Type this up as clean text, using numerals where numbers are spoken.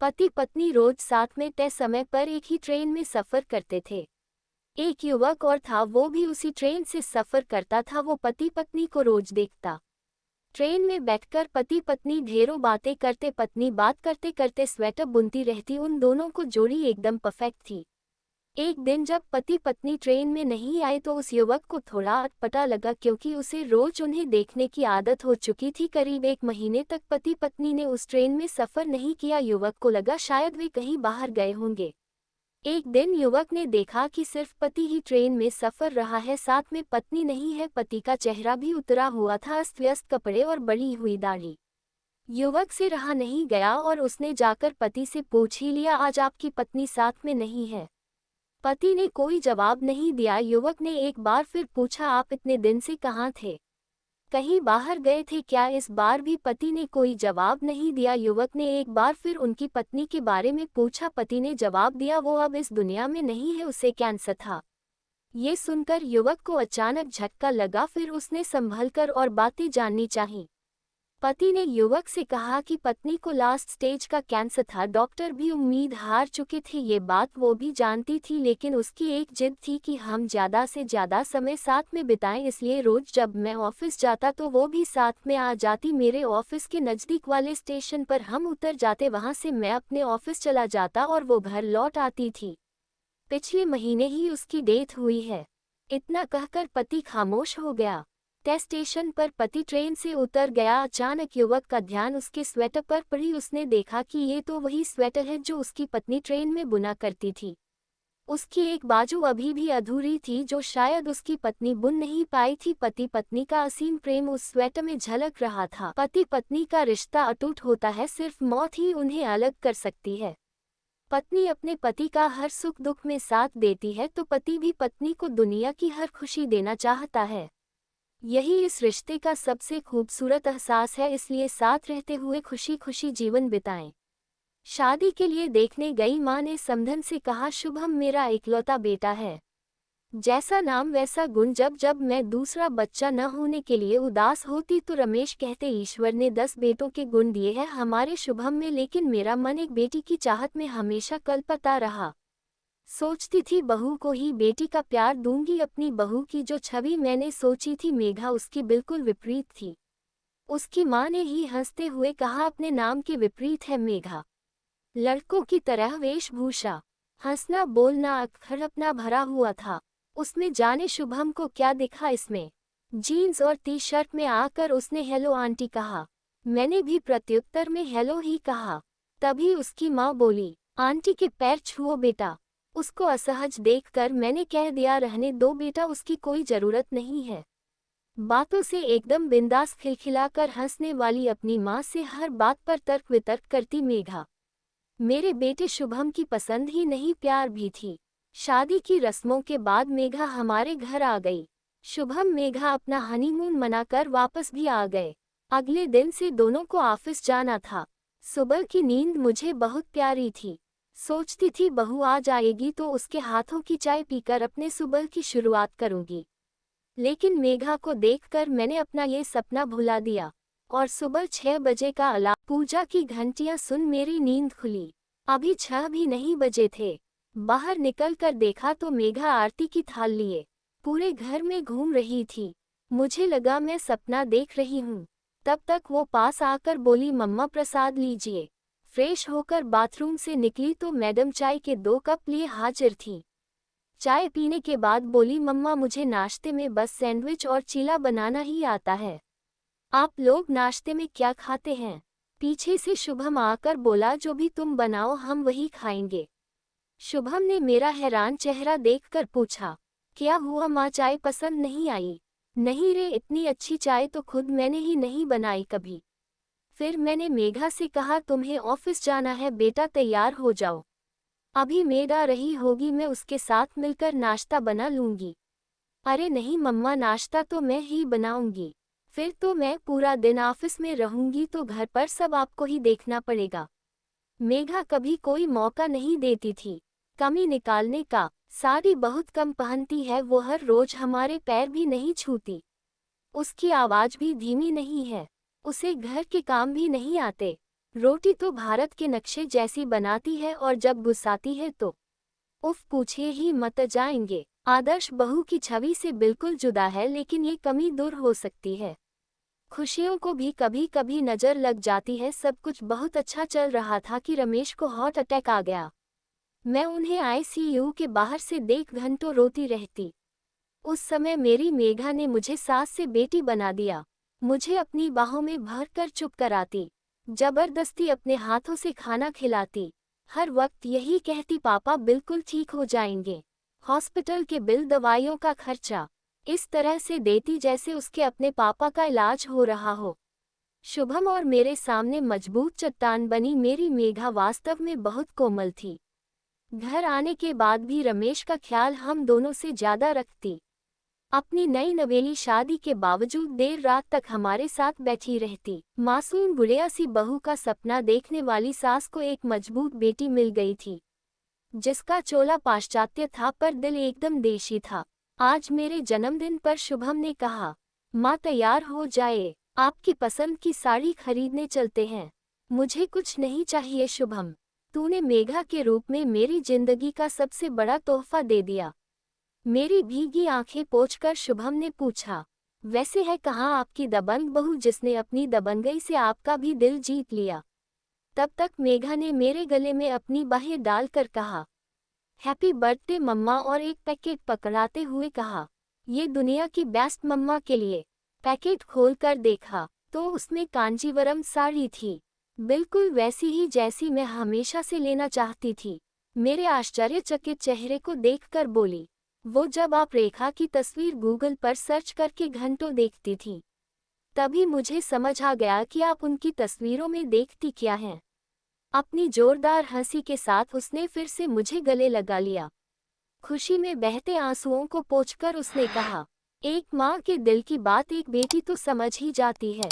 पति पत्नी रोज साथ में तय समय पर एक ही ट्रेन में सफर करते थे। एक युवक और था, वो भी उसी ट्रेन से सफर करता था। वो पति पत्नी को रोज देखता। ट्रेन में बैठकर पति पत्नी ढेरों बातें करते, पत्नी बात करते करते स्वेटर बुनती रहती। उन दोनों को जोड़ी एकदम परफेक्ट थी। एक दिन जब पति पत्नी ट्रेन में नहीं आए तो उस युवक को थोड़ा अटपटा लगा, क्योंकि उसे रोज उन्हें देखने की आदत हो चुकी थी। करीब 1 महीने तक पति पत्नी ने उस ट्रेन में सफर नहीं किया। युवक को लगा शायद वे कहीं बाहर गए होंगे। एक दिन युवक ने देखा कि सिर्फ पति ही ट्रेन में सफर रहा है, साथ में पत्नी नहीं है। पति का चेहरा भी उतरा हुआ था, अस्त व्यस्त कपड़े और बढ़ी हुई दाढ़ी। युवक से रहा नहीं गया और उसने जाकर पति से पूछ ही लिया, आज आपकी पत्नी साथ में नहीं है? पति ने कोई जवाब नहीं दिया। युवक ने एक बार फिर पूछा, आप इतने दिन से कहाँ थे? कहीं बाहर गए थे क्या? इस बार भी पति ने कोई जवाब नहीं दिया। युवक ने एक बार फिर उनकी पत्नी के बारे में पूछा। पति ने जवाब दिया, वो अब इस दुनिया में नहीं है, उसे कैंसर था। ये सुनकर युवक को अचानक झटका लगा। फिर उसने संभलकर और बातें जाननी चाहीं। पति ने युवक से कहा कि पत्नी को लास्ट स्टेज का कैंसर था। डॉक्टर भी उम्मीद हार चुके थे। ये बात वो भी जानती थी, लेकिन उसकी एक जिद थी कि हम ज़्यादा से ज़्यादा समय साथ में बिताएं। इसलिए रोज जब मैं ऑफिस जाता तो वो भी साथ में आ जाती। मेरे ऑफिस के नज़दीक वाले स्टेशन पर हम उतर जाते, वहाँ से मैं अपने ऑफिस चला जाता और वो घर लौट आती थी। पिछले महीने ही उसकी डेथ हुई है। इतना कहकर पति खामोश हो गया। स्टेशन पर पति ट्रेन से उतर गया। अचानक युवक का ध्यान उसके स्वेटर पर पड़ी। उसने देखा कि ये तो वही स्वेटर है जो उसकी पत्नी ट्रेन में बुना करती थी। उसकी एक बाजू अभी भी अधूरी थी, जो शायद उसकी पत्नी बुन नहीं पाई थी। पति पत्नी का असीम प्रेम उस स्वेटर में झलक रहा था। पति पत्नी का रिश्ता अटूट होता है, सिर्फ मौत ही उन्हें अलग कर सकती है। पत्नी अपने पति का हर सुख दुख में साथ देती है, तो पति भी पत्नी को दुनिया की हर खुशी देना चाहता है। यही इस रिश्ते का सबसे खूबसूरत एहसास है। इसलिए साथ रहते हुए खुशी खुशी जीवन बिताएं। शादी के लिए देखने गई मां ने समधन से कहा, शुभम मेरा इकलौता बेटा है, जैसा नाम वैसा गुण। जब जब मैं दूसरा बच्चा न होने के लिए उदास होती तो रमेश कहते, ईश्वर ने 10 बेटों के गुण दिए हैं हमारे शुभम में, लेकिन मेरा मन एक बेटी की चाहत में हमेशा कलपता रहा। सोचती थी बहू को ही बेटी का प्यार दूंगी। अपनी बहू की जो छवि मैंने सोची थी मेघा, उसकी बिल्कुल विपरीत थी। उसकी माँ ने ही हंसते हुए कहा, अपने नाम के विपरीत है मेघा। लड़कों की तरह वेशभूषा, हंसना बोलना, अक्सर अपना भरा हुआ था। उसमें जाने शुभम को क्या दिखा इसमें। जीन्स और टी शर्ट में आकर उसने हेलो आंटी कहा। मैंने भी प्रत्युत्तर में हेलो ही कहा। तभी उसकी माँ बोली, आंटी के पैर छुओ बेटा। उसको असहज देखकर मैंने कह दिया, रहने दो बेटा, उसकी कोई जरूरत नहीं है। बातों से एकदम बिंदास खिलखिलाकर हंसने वाली अपनी माँ से हर बात पर तर्क वितर्क करती मेघा मेरे बेटे शुभम की पसंद ही नहीं, प्यार भी थी। शादी की रस्मों के बाद मेघा हमारे घर आ गई। शुभम मेघा अपना हनीमून मनाकर वापस भी आ गए। अगले दिन से दोनों को ऑफिस जाना था। सुबह की नींद मुझे बहुत प्यारी थी। सोचती थी बहू आ जाएगी तो उसके हाथों की चाय पीकर अपने सुबह की शुरुआत करूंगी। लेकिन मेघा को देखकर मैंने अपना ये सपना भुला दिया और सुबह 6 बजे का अलार्म, पूजा की घंटियां सुन मेरी नींद खुली। अभी 6 भी नहीं बजे थे। बाहर निकलकर देखा तो मेघा आरती की थाल लिए पूरे घर में घूम रही थी। मुझे लगा मैं सपना देख रही हूँ। तब तक वो पास आकर बोली, मम्मा प्रसाद लीजिए। फ्रेश होकर बाथरूम से निकली तो मैडम चाय के 2 कप लिए हाजिर थी। चाय पीने के बाद बोली, मम्मा मुझे नाश्ते में बस सैंडविच और चीला बनाना ही आता है। आप लोग नाश्ते में क्या खाते हैं? पीछे से शुभम आकर बोला, जो भी तुम बनाओ हम वही खाएंगे। शुभम ने मेरा हैरान चेहरा देखकर पूछा, क्या हुआ माँ, चाय पसंद नहीं आई? नहीं रे, इतनी अच्छी चाय तो खुद मैंने ही नहीं बनाई कभी। फिर मैंने मेघा से कहा, तुम्हें ऑफिस जाना है बेटा, तैयार हो जाओ। अभी मेड आ रही होगी, मैं उसके साथ मिलकर नाश्ता बना लूंगी। अरे नहीं मम्मा, नाश्ता तो मैं ही बनाऊंगी। फिर तो मैं पूरा दिन ऑफिस में रहूंगी तो घर पर सब आपको ही देखना पड़ेगा। मेघा कभी कोई मौका नहीं देती थी कमी निकालने का। साड़ी बहुत कम पहनती है वो, हर रोज हमारे पैर भी नहीं छूती। उसकी आवाज भी धीमी नहीं है। उसे घर के काम भी नहीं आते। रोटी तो भारत के नक्शे जैसी बनाती है और जब गुस्साती है तो उफ पूछिए ही मत जाएंगे। आदर्श बहू की छवि से बिल्कुल जुदा है, लेकिन ये कमी दूर हो सकती है। खुशियों को भी कभी कभी नजर लग जाती है। सब कुछ बहुत अच्छा चल रहा था कि रमेश को हार्ट अटैक आ गया। मैं उन्हें आईसीयू के बाहर से देख घंटों रोती रहती। उस समय मेरी मेघा ने मुझे सास से बेटी बना दिया। मुझे अपनी बाहों में भर कर चुप कराती, जबरदस्ती अपने हाथों से खाना खिलाती, हर वक्त यही कहती पापा बिल्कुल ठीक हो जाएंगे। हॉस्पिटल के बिल, दवाइयों का खर्चा इस तरह से देती जैसे उसके अपने पापा का इलाज हो रहा हो। शुभम और मेरे सामने मजबूत चट्टान बनी मेरी मेघा वास्तव में बहुत कोमल थी। घर आने के बाद भी रमेश का ख्याल हम दोनों से ज्यादा रखती। अपनी नई नवेली शादी के बावजूद देर रात तक हमारे साथ बैठी रहती। मासूम गुड़िया सी बहू का सपना देखने वाली सास को एक मजबूत बेटी मिल गई थी, जिसका चोला पाश्चात्य था पर दिल एकदम देशी था। आज मेरे जन्मदिन पर शुभम ने कहा, माँ तैयार हो जाए, आपकी पसंद की साड़ी खरीदने चलते हैं। मुझे कुछ नहीं चाहिए शुभम, तूने मेघा के रूप में मेरी जिंदगी का सबसे बड़ा तोहफा दे दिया। मेरी भीगी आंखें पोंछकर शुभम ने पूछा, वैसे है कहाँ आपकी दबंग बहू जिसने अपनी दबंगई से आपका भी दिल जीत लिया। तब तक मेघा ने मेरे गले में अपनी बाहें डालकर कहा, हैप्पी बर्थडे मम्मा, और एक पैकेट पकड़ाते हुए कहा, ये दुनिया की बेस्ट मम्मा के लिए। पैकेट खोलकर देखा तो उसमें कांजीवरम साड़ी थी, बिल्कुल वैसी ही जैसी मैं हमेशा से लेना चाहती थी। मेरे आश्चर्यचकित चेहरे को देखकर बोली, वो जब आप रेखा की तस्वीर गूगल पर सर्च करके घंटों देखती थीं, तभी मुझे समझ आ गया कि आप उनकी तस्वीरों में देखती क्या हैं। अपनी जोरदार हंसी के साथ उसने फिर से मुझे गले लगा लिया। खुशी में बहते आंसुओं को पोंछकर उसने कहा, एक माँ के दिल की बात एक बेटी तो समझ ही जाती है।